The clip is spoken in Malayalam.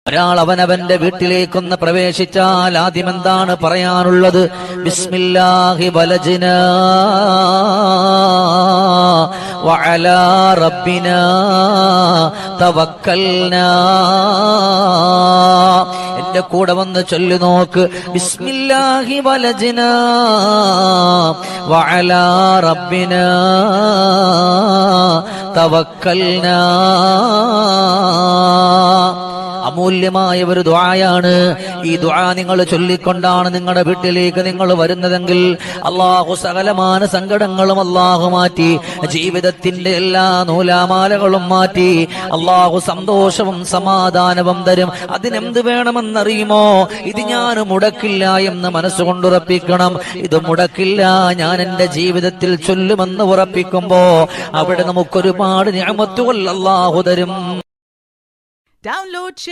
ഒരാൾ അവനവന്റെ വീട്ടിലേക്കൊന്ന് പ്രവേശിച്ചാൽ ആദ്യം എന്താണ് പറയാനുള്ളത്? ബിസ്മില്ലാഹി വലജ്നാ വഅലാ റബ്ബിനാ തവക്കൽനാ. എന്റെ കൂടെ വന്ന് ചൊല്ലി നോക്ക്. ബിസ്മില്ലാഹി വലജ്നാ വഅലാ റബ്ബിനാ തവക്കൽനാ. അമൂല്യമായ ഒരു ദുആയാണ്. ഈ ദുആ നിങ്ങൾ ചൊല്ലിക്കൊണ്ടാണ് നിങ്ങളുടെ വീട്ടിലേക്ക് നിങ്ങൾ വരുന്നതെങ്കിൽ അല്ലാഹു സകലമാന സങ്കടങ്ങളും അല്ലാഹു മാറ്റി, ജീവിതത്തിന്റെ എല്ലാ നൂലാമാലകളും മാറ്റി അല്ലാഹു സന്തോഷവും സമാധാനവും തരും. അതിനെന്ത് വേണമെന്നറിയുമോ? ഇത് ഞാൻ മുടക്കില്ല എന്ന് മനസ്സുകൊണ്ട് ഉറപ്പിക്കണം. ഇത് മുടക്കില്ല, ഞാൻ എന്റെ ജീവിതത്തിൽ ചൊല്ലുമെന്ന് ഉറപ്പിക്കുമ്പോ അവിടെ നമുക്കൊരുപാട് നിഅമത്തുകൾ അല്ലാഹു തരും. Download, share